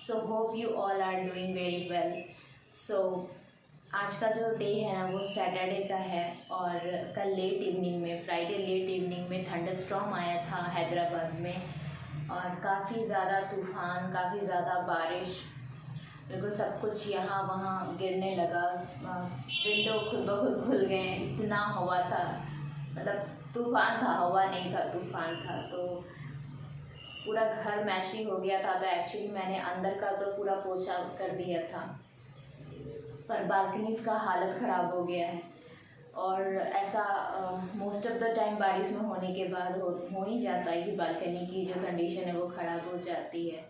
So hope you all are doing very well. So आज का जो डे है ना वो सैटरडे का है और कल लेट इवनिंग में फ्राइडे लेट इवनिंग में थंडरस्टॉर्म आया था हैदराबाद में और काफ़ी ज़्यादा तूफ़ान, काफ़ी ज़्यादा बारिश, बिल्कुल सब कुछ यहाँ वहाँ गिरने लगा। विंडो खुद ब खुद खुल गए, इतना हवा था, मतलब तूफ़ान था, हवा नहीं था, तूफ़ान था। तो पूरा घर मैशी हो गया था। तो एक्चुअली मैंने अंदर का तो पूरा पोछा कर दिया था, पर बालकनीज़ का हालत ख़राब हो गया है। और ऐसा मोस्ट ऑफ़ द टाइम बारिश में होने के बाद हो ही जाता है कि बालकनी की जो कंडीशन है वो ख़राब हो जाती है।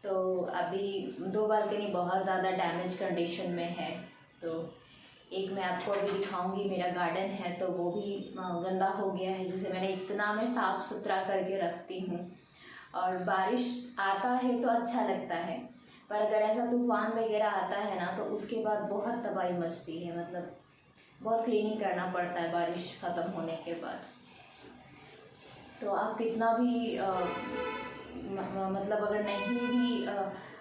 तो अभी 2 बालकनी बहुत ज़्यादा डैमेज कंडीशन में है। तो एक मैं आपको अभी दिखाऊंगी, मेरा गार्डन है तो वो भी गंदा हो गया है, जिसे मैंने इतना मैं साफ़ सुथरा करके रखती हूँ। और बारिश आता है तो अच्छा लगता है, पर अगर ऐसा तूफ़ान वगैरह आता है ना तो उसके बाद बहुत तबाही मचती है, मतलब बहुत क्लीनिंग करना पड़ता है बारिश ख़त्म होने के बाद। तो आप कितना भी मतलब अगर नहीं भी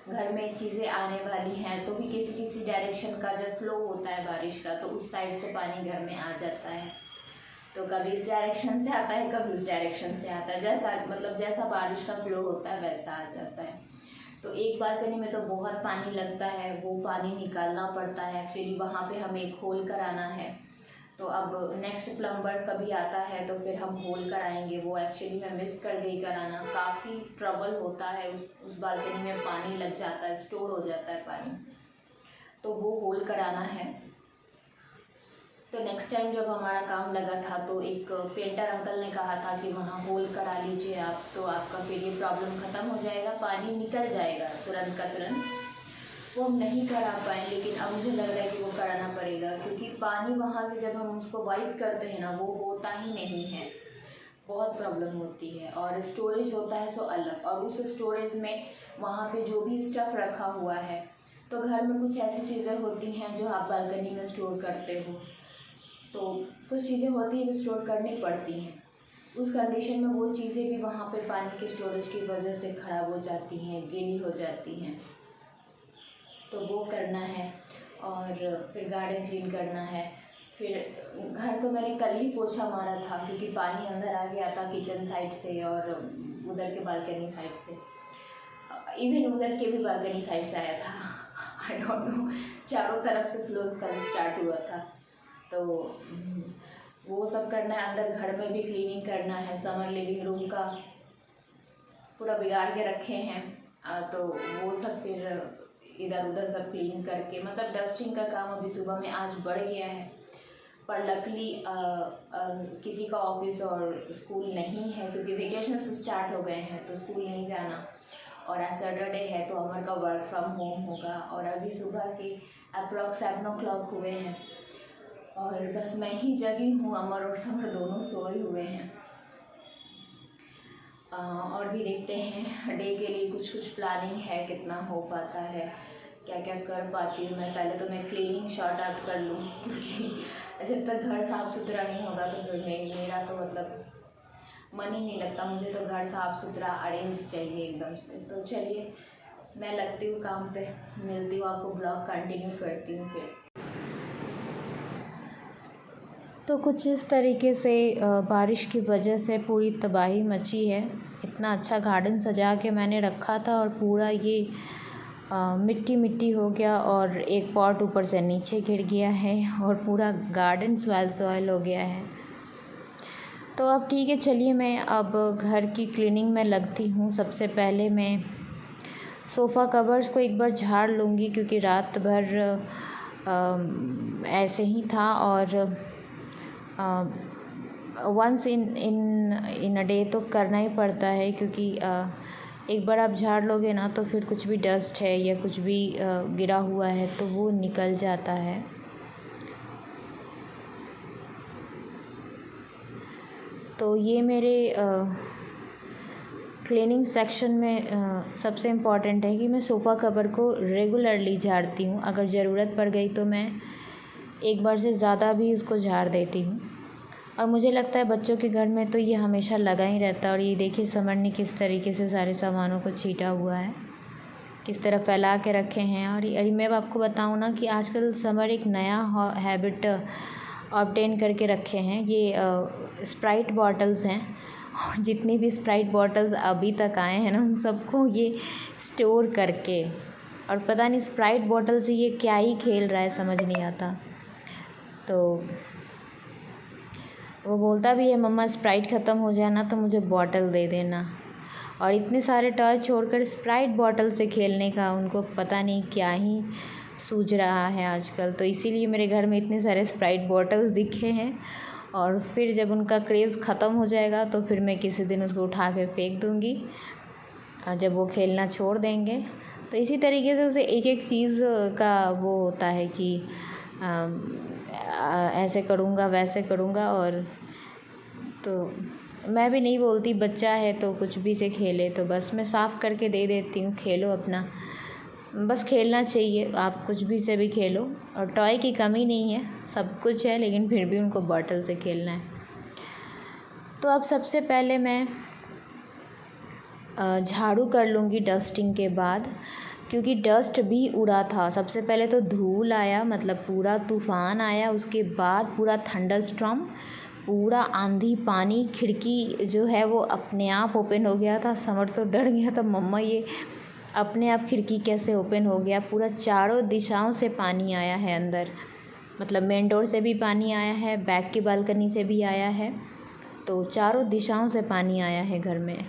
घर में चीज़ें आने वाली हैं तो भी किसी किसी डायरेक्शन का जब फ्लो होता है बारिश का तो उस साइड से पानी घर में आ जाता है। तो कभी इस डायरेक्शन से आता है, कभी उस डायरेक्शन से आता है, जैसा बारिश का फ्लो होता है वैसा आ जाता है। तो एक बालकनी में तो बहुत पानी लगता है, वो पानी निकालना पड़ता है। एक्चुअली वहाँ पे हमें खोल कर आना है। तो अब नेक्स्ट प्लम्बर कभी आता है तो फिर हम होल कराएंगे। वो एक्चुअली मैं मिस कर गई कराना, काफ़ी ट्रबल होता है। उस बालकनी में पानी लग जाता है, स्टोर हो जाता है पानी, तो वो होल कराना है। तो नेक्स्ट टाइम जब हमारा काम लगा था तो एक पेंटर अंकल ने कहा था कि वहाँ होल करा लीजिए आप, तो आपका फिर ये प्रॉब्लम ख़त्म हो जाएगा, पानी निकल जाएगा तुरंत का तुरंत। वो हम नहीं करा पाए, लेकिन अब मुझे लग रहा है कि वो कराना पड़ेगा, क्योंकि पानी वहाँ से जब हम उसको वाइप करते हैं ना वो होता ही नहीं है, बहुत प्रॉब्लम होती है। और स्टोरेज होता है सो अलग, और उस स्टोरेज में वहाँ पे जो भी स्टफ़ रखा हुआ है, तो घर में कुछ ऐसी चीज़ें होती हैं जो आप बालकनी में स्टोर करते हो, तो कुछ चीज़ें होती हैं जो स्टोर करनी पड़ती हैं। उस कंडीशन में वो चीज़ें भी वहाँ पे पानी के स्टोरेज की वजह से ख़राब हो जाती हैं, गीली हो जाती हैं। तो वो करना है और फिर गार्डन क्लीन करना है। फिर घर तो मैंने कल ही पोछा मारा था, क्योंकि पानी अंदर आ गया था किचन साइड से और उधर के बालकनी साइड से, इवन उधर के भी बालकनी साइड से आया था। आई डोंट नो, चारों तरफ से फ्लो कल स्टार्ट हुआ था। तो वो सब करना है। अंदर घर में भी क्लीनिंग करना है। समर लिविंग रूम का पूरा बिगाड़ के रखे हैं, तो वो सब फिर इधर उधर सब क्लीन करके, मतलब डस्टिंग का काम अभी सुबह में आज बढ़ गया है। पर लकली किसी का ऑफिस और स्कूल नहीं है, क्योंकि वेकेशंस स्टार्ट हो गए हैं तो स्कूल नहीं जाना, और आज सैटरडे है तो अमर का वर्क फ्रॉम होम होगा। और अभी सुबह के अप्रॉक्स 7 o'clock हुए हैं और बस मैं ही जगी हूँ, अमर और समर दोनों सोए हुए हैं। और भी देखते हैं डे के लिए कुछ कुछ प्लानिंग है, कितना हो पाता है, क्या क्या कर पाती हूँ मैं। पहले तो मैं क्लीनिंग शॉर्ट आउट कर लूँ, क्योंकि जब तक घर साफ़ सुथरा नहीं होगा तो फिर मेरा तो मतलब मन ही नहीं लगता। मुझे तो घर साफ़ सुथरा अरेंज चाहिए एकदम से। तो चलिए मैं लगती हूँ काम पे, मिलती हूँ आपको, ब्लॉग कंटिन्यू करती हूँ फिर। तो कुछ इस तरीके से बारिश की वजह से पूरी तबाही मची है। इतना अच्छा गार्डन सजा के मैंने रखा था और पूरा ये मिट्टी मिट्टी हो गया, और एक पॉट ऊपर से नीचे गिर गया है और पूरा गार्डन सॉइल हो गया है। तो अब ठीक है, चलिए मैं अब घर की क्लीनिंग में लगती हूँ। सबसे पहले मैं सोफ़ा कवर्स को एक बार झाड़ लूँगी, क्योंकि रात भर ऐसे ही था। और वंस इन अ डे तो करना ही पड़ता है, क्योंकि एक बार आप झाड़ लोगे ना तो फिर कुछ भी डस्ट है या कुछ भी गिरा हुआ है तो वो निकल जाता है। तो ये मेरे क्लीनिंग सेक्शन में सबसे इम्पॉर्टेंट है कि मैं सोफ़ा कवर को रेगुलरली झाड़ती हूँ। अगर ज़रूरत पड़ गई तो मैं एक बार से ज़्यादा भी उसको झाड़ देती हूँ। और मुझे लगता है बच्चों के घर में तो ये हमेशा लगा ही रहता है। और ये देखिए समर ने किस तरीके से सारे सामानों को छीटा हुआ है। किस तरह फैला के रखे हैं। और मैं अब आपको बताऊँ ना कि आजकल समर एक नया हैबिट ऑब्टेन करके रखे हैं। ये स्प्राइट बॉटल्स हैं, और जितनी भी स्प्राइट बॉटल्स अभी तक आए हैं ना उन सबको ये स्टोर करके, और पता नहीं स्प्राइट बॉटल से ये क्या ही खेल रहा है, समझ नहीं आता। तो वो बोलता भी है, मम्मा स्प्राइट ख़त्म हो जाए ना तो मुझे बॉटल दे देना। और इतने सारे टॉय छोड़कर स्प्राइट बॉटल से खेलने का उनको पता नहीं क्या ही सूझ रहा है आजकल। तो इसीलिए मेरे घर में इतने सारे स्प्राइट बॉटल्स दिखे हैं। और फिर जब उनका क्रेज़ ख़त्म हो जाएगा तो फिर मैं किसी दिन उसको उठा के फेंक दूँगी, जब वो खेलना छोड़ देंगे। तो इसी तरीके से उसे एक एक चीज़ का वो होता है कि ऐसे करूँगा वैसे करूँगा। और तो मैं भी नहीं बोलती, बच्चा है तो कुछ भी से खेले, तो बस मैं साफ़ करके दे देती हूँ, खेलो अपना, बस खेलना चाहिए, आप कुछ भी से भी खेलो। और टॉय की कमी नहीं है, सब कुछ है, लेकिन फिर भी उनको बॉटल से खेलना है। तो अब सबसे पहले मैं झाड़ू कर लूँगी डस्टिंग के बाद, क्योंकि डस्ट भी उड़ा था। सबसे पहले तो धूल आया, मतलब पूरा तूफ़ान आया, उसके बाद पूरा थंडरस्टॉर्म, पूरा आंधी पानी, खिड़की जो है वो अपने आप ओपन हो गया था। समर तो डर गया था, मम्मा ये अपने आप खिड़की कैसे ओपन हो गया। पूरा चारों दिशाओं से पानी आया है अंदर, मतलब मेन डोर से भी पानी आया है, बैक की बालकनी से भी आया है, तो चारों दिशाओं से पानी आया है घर में।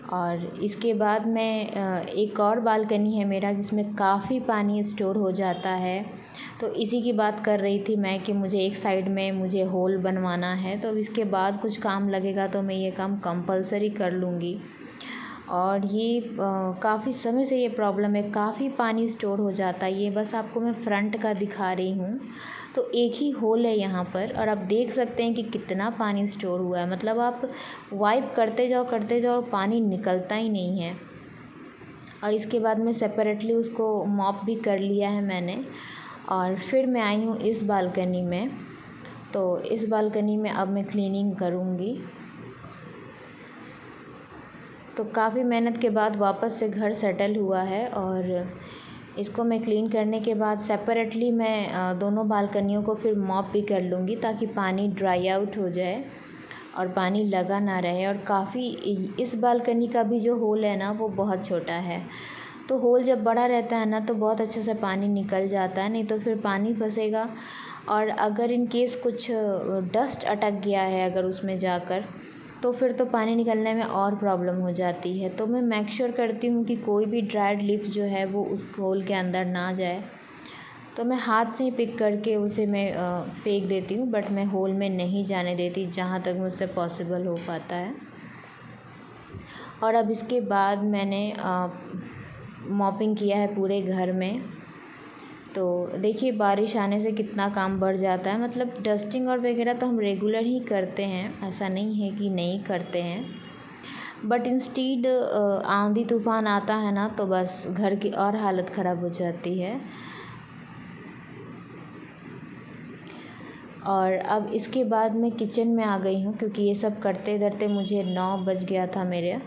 और इसके बाद मैं एक और बालकनी है मेरा जिसमें काफ़ी पानी स्टोर हो जाता है, तो इसी की बात कर रही थी मैं कि मुझे एक साइड में मुझे होल बनवाना है। तो अब इसके बाद कुछ काम लगेगा तो मैं ये काम कंपलसरी कर लूँगी। और ये काफ़ी समय से ये प्रॉब्लम है, काफ़ी पानी स्टोर हो जाता है। ये बस आपको मैं फ्रंट का दिखा रही हूँ, तो एक ही होल है यहाँ पर, और आप देख सकते हैं कि कितना पानी स्टोर हुआ है। मतलब आप वाइप करते जाओ और पानी निकलता ही नहीं है। और इसके बाद में सेपरेटली उसको मॉप भी कर लिया है मैंने। और फिर मैं आई हूँ इस बालकनी में, तो इस बालकनी में अब मैं क्लीनिंग करूँगी। तो काफ़ी मेहनत के बाद वापस से घर सेटल हुआ है, और इसको मैं क्लीन करने के बाद सेपरेटली मैं दोनों बालकनियों को फिर मॉप भी कर लूँगी, ताकि पानी ड्राई आउट हो जाए और पानी लगा ना रहे। और काफ़ी इस बालकनी का भी जो होल है ना वो बहुत छोटा है, तो होल जब बड़ा रहता है ना तो बहुत अच्छे से पानी निकल जाता है, नहीं तो फिर पानी फंसेगा। और अगर इन केस कुछ डस्ट अटक गया है अगर उसमें जाकर, तो फिर तो पानी निकलने में और प्रॉब्लम हो जाती है। तो मैं मेक श्योर करती हूँ कि कोई भी ड्राइड लीफ जो है वो उस होल के अंदर ना जाए, तो मैं हाथ से ही पिक करके उसे मैं फेंक देती हूँ, बट मैं होल में नहीं जाने देती जहाँ तक मुझसे पॉसिबल हो पाता है। और अब इसके बाद मैंने मॉपिंग किया है पूरे घर में। तो देखिए बारिश आने से कितना काम बढ़ जाता है, मतलब डस्टिंग और वगैरह तो हम रेगुलर ही करते हैं, ऐसा नहीं है कि नहीं करते हैं, बट इंस्टीड आंधी तूफ़ान आता है ना तो बस घर की और हालत ख़राब हो जाती है। और अब इसके बाद मैं किचन में आ गई हूँ, क्योंकि ये सब करते करते मुझे 9 बज गया था मेरे।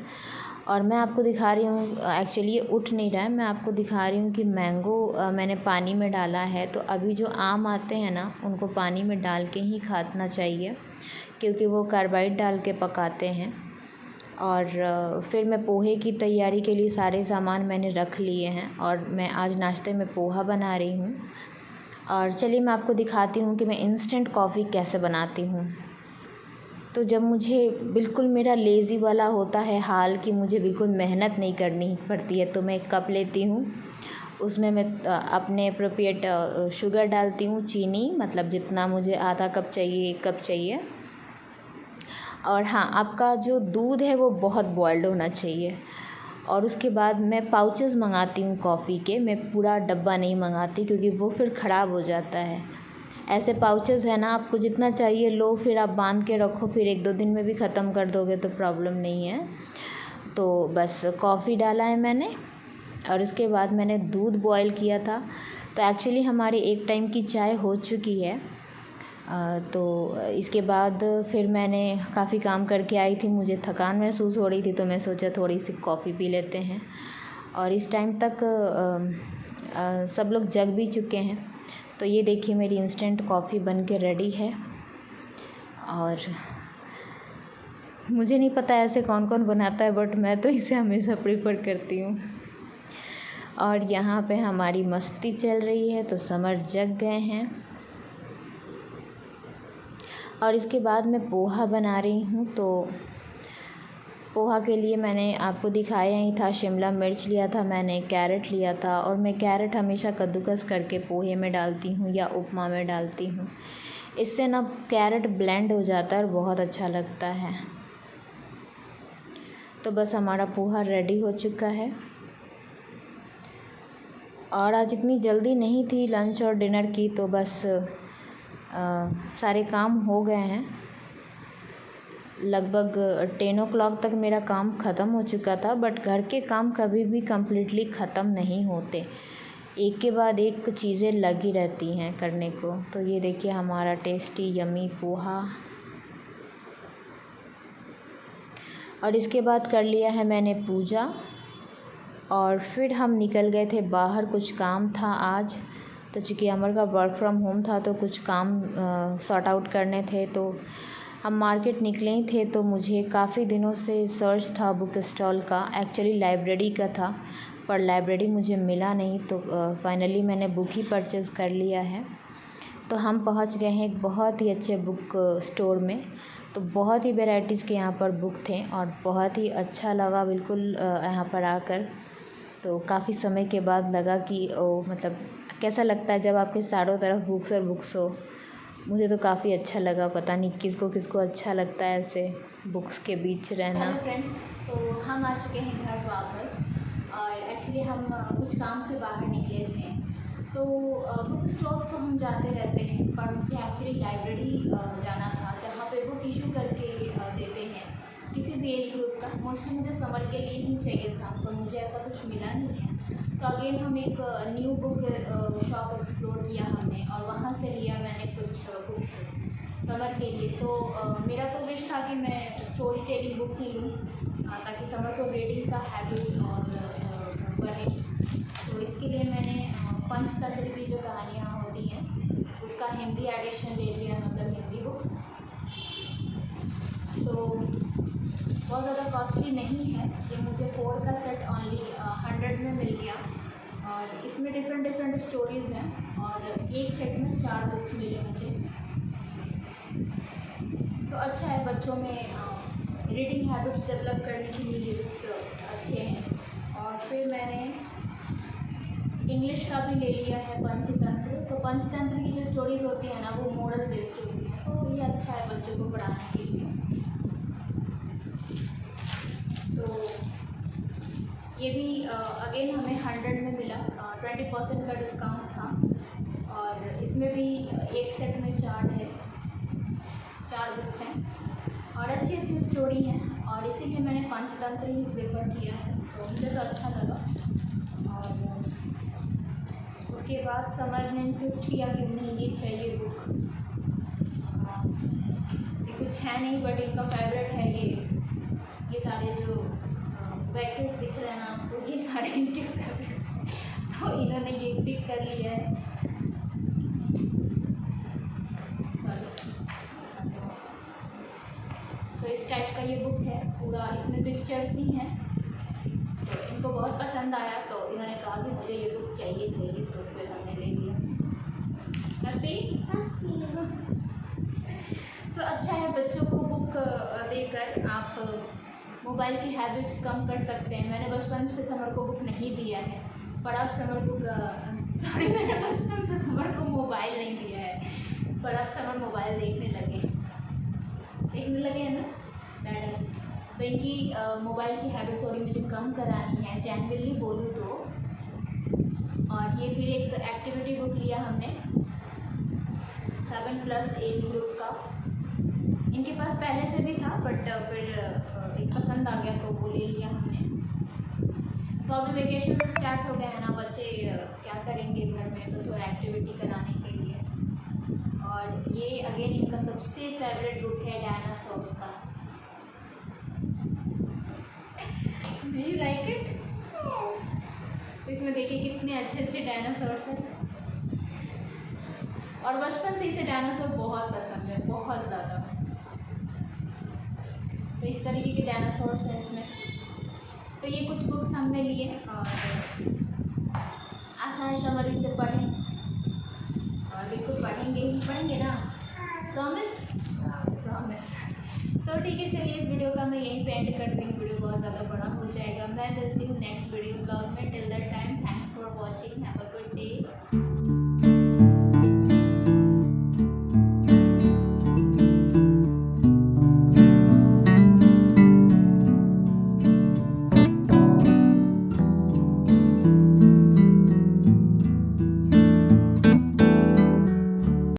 और मैं आपको दिखा रही हूँ, एक्चुअली ये उठ नहीं रहा है, मैं आपको दिखा रही हूँ कि मैंगो मैंने पानी में डाला है। तो अभी जो आम आते हैं ना उनको पानी में डाल के ही खाना चाहिए, क्योंकि वो कार्बाइड डाल के पकाते हैं। और फिर मैं पोहे की तैयारी के लिए सारे सामान मैंने रख लिए हैं, और मैं आज नाश्ते में पोहा बना रही हूँ। और चलिए मैं आपको दिखाती हूँ कि मैं इंस्टेंट कॉफ़ी कैसे बनाती हूँ। तो जब मुझे बिल्कुल मेरा लेज़ी वाला होता है हाल कि मुझे बिल्कुल मेहनत नहीं करनी पड़ती है, तो मैं एक कप लेती हूँ, उसमें मैं अपने एप्रोप्रिएट शुगर डालती हूँ, चीनी, मतलब जितना मुझे आधा कप चाहिए 1 कप चाहिए। और हाँ, आपका जो दूध है वो बहुत बॉइल्ड होना चाहिए। और उसके बाद मैं पाउचेस मंगाती हूँ कॉफ़ी के, मैं पूरा डब्बा नहीं मंगाती, क्योंकि वो फिर ख़राब हो जाता है। ऐसे पाउचेस है ना, आपको जितना चाहिए लो, फिर आप बांध के रखो, फिर 1-2 दिन में भी ख़त्म कर दोगे तो प्रॉब्लम नहीं है। तो बस कॉफ़ी डाला है मैंने, और उसके बाद मैंने दूध बॉयल किया था। तो एक्चुअली हमारी 1 टाइम की चाय हो चुकी है। तो इसके बाद फिर मैंने काफ़ी काम करके आई थी, मुझे थकान महसूस हो रही थी, तो मैं सोचा थोड़ी सी कॉफ़ी पी लेते हैं। और इस टाइम तक सब लोग जग भी चुके हैं। तो ये देखिए मेरी इंस्टेंट कॉफ़ी बन के रेडी है। और मुझे नहीं पता ऐसे कौन कौन बनाता है, बट मैं तो इसे हमेशा प्रीफर करती हूँ। और यहाँ पे हमारी मस्ती चल रही है, तो समर जग गए हैं। और इसके बाद मैं पोहा बना रही हूँ। तो पोहा के लिए मैंने आपको दिखाया ही था, शिमला मिर्च लिया था मैंने, कैरेट लिया था। और मैं कैरेट हमेशा कद्दूकस करके पोहे में डालती हूँ या उपमा में डालती हूँ। इससे ना कैरेट ब्लेंड हो जाता है और बहुत अच्छा लगता है। तो बस हमारा पोहा रेडी हो चुका है। और आज इतनी जल्दी नहीं थी लंच और डिनर की, तो बस सारे काम हो गए हैं। लगभग 10 o'clock तक मेरा काम ख़त्म हो चुका था। बट घर के काम कभी भी कम्प्लीटली ख़त्म नहीं होते, एक के बाद एक चीज़ें लगी रहती हैं करने को। तो ये देखिए हमारा टेस्टी यमी पोहा। और इसके बाद कर लिया है मैंने पूजा, और फिर हम निकल गए थे बाहर, कुछ काम था आज। तो चूँकि अमर का वर्क फ्रॉम होम था, तो कुछ काम सॉर्ट आउट करने थे, तो हम मार्केट निकले ही थे। तो मुझे काफ़ी दिनों से सर्च था बुक स्टॉल का, एक्चुअली लाइब्रेरी का था, पर लाइब्रेरी मुझे मिला नहीं। तो फाइनली मैंने बुक ही परचेज़ कर लिया है। तो हम पहुंच गए हैं एक बहुत ही अच्छे बुक स्टोर में। तो बहुत ही वैराइटीज़ के यहाँ पर बुक थे और बहुत ही अच्छा लगा बिल्कुल यहाँ पर आकर। तो काफ़ी समय के बाद लगा कि मतलब कैसा लगता है जब आपके चारों तरफ बुक्स और बुक्स हो। मुझे तो काफ़ी अच्छा लगा, पता नहीं किसको किसको अच्छा लगता है ऐसे बुक्स के बीच रहना। हेलो फ्रेंड्स, तो हम आ चुके हैं घर वापस। और एक्चुअली हम कुछ काम से बाहर निकले थे। तो बुक स्टॉल्स तो हम जाते रहते हैं, पर मुझे एक्चुअली लाइब्रेरी जाना था, जहाँ पे बुक इशू करके देते हैं किसी भी एज ग्रुप का। मोस्टली मुझे समर के लिए ही चाहिए था, पर मुझे ऐसा कुछ मिला नहीं है। तो अगेन हम एक न्यू बुक शॉप एक्सप्लोर किया हमने, और वहाँ से लिया मैंने कुछ बुक्स समर के लिए। तो मेरा तो विश था कि मैं स्टोरी टेलिंग बुक ही लूँ, ताकि समर को रीडिंग का हैबिट और बढ़े। तो इसके लिए मैंने पंचतंत्र की जो कहानियाँ होती हैं उसका हिंदी एडिशन ले लिया, मतलब हिंदी बुक्स। तो बहुत ज़्यादा कॉस्टली नहीं है, ये मुझे 4 का सेट ओनली 100 में मिल गया। और इसमें डिफरेंट स्टोरीज़ हैं, और एक सेट में 4 बुक्स मिले मुझे। तो अच्छा है, बच्चों में रीडिंग हैबिट्स डेवलप करने के लिए ये बुक्स अच्छे हैं। और फिर मैंने इंग्लिश का भी ले लिया है पंचतंत्र। तो पंचतंत्र की जो स्टोरीज़ होती हैं ना, वो मोरल बेस्ड होती हैं, तो ये अच्छा है बच्चों को पढ़ाने के लिए। तो ये भी अगेन हमें 100 में मिला, 20% का डिस्काउंट था। और इसमें भी एक सेट में 4 है, 4 बुक्स हैं और अच्छी स्टोरी हैं, और इसीलिए मैंने पंचतंत्र ही प्रेफर किया है। तो मुझे तो अच्छा लगा। और उसके बाद समर ने इंसिस्ट किया कि उन्हें ये चाहिए बुक। ये कुछ है नहीं, बट इनका फेवरेट है ये सारे जो वैकेंस दिख रहे हैं ना आपको, ये सारे इनके फेवरेट्स हैं। तो इन्होंने ये पिक कर लिया है। तो इस टाइप का ये बुक है पूरा, इसमें पिक्चर्स ही हैं। तो इनको बहुत पसंद आया, तो इन्होंने कहा कि मुझे ये बुक चाहिए, तो फिर हमने ले लिया। हैप्पी। तो अच्छा है, बच्चों को बुक देकर आप मोबाइल की हैबिट्स कम कर सकते हैं। मैंने बचपन से समर को बुक नहीं दिया है, पर अब समर बुक मैंने बचपन से समर को मोबाइल नहीं दिया है, पर अब समर मोबाइल देखने लगे हैं ना डैडी। तो इनकी मोबाइल की हैबिट थोड़ी मुझे कम करानी है, जेन्युइनली बोलूँ तो। और ये फिर एक एक्टिविटी बुक लिया हमने 7+ एज ग्रुप का। इनके पास पहले से भी था, बट फिर एक पसंद आ गया तो वो ले लिया हमने। तो अभी वेकेशन से स्टार्ट हो गया है ना, बच्चे क्या करेंगे घर में, तो थोड़ा एक्टिविटी कराने के लिए। और ये अगेन इनका सबसे फेवरेट बुक है डायनासोर्स का। Do you like it? इसमें देखिए कितने अच्छे अच्छे डायनासोर्स हैं, और बचपन से इसे डायनासोर बहुत पसंद है, बहुत ज़्यादा। तो इस तरीके के डायनासोर्स हैं इसमें। तो ये कुछ बुक्स हमने लिए और आसान शमरी से पढ़ें, और बिल्कुल पढ़ेंगे ना, प्रॉमिस। तो ठीक है, चलिए इस वीडियो का मैं यहीं पे एंड करती हूँ, वीडियो बहुत ज़्यादा बड़ा हो जाएगा। मैं मिलती हूँ नेक्स्ट वीडियो ब्लॉग में। Till that time, thanks for watching, have a good day.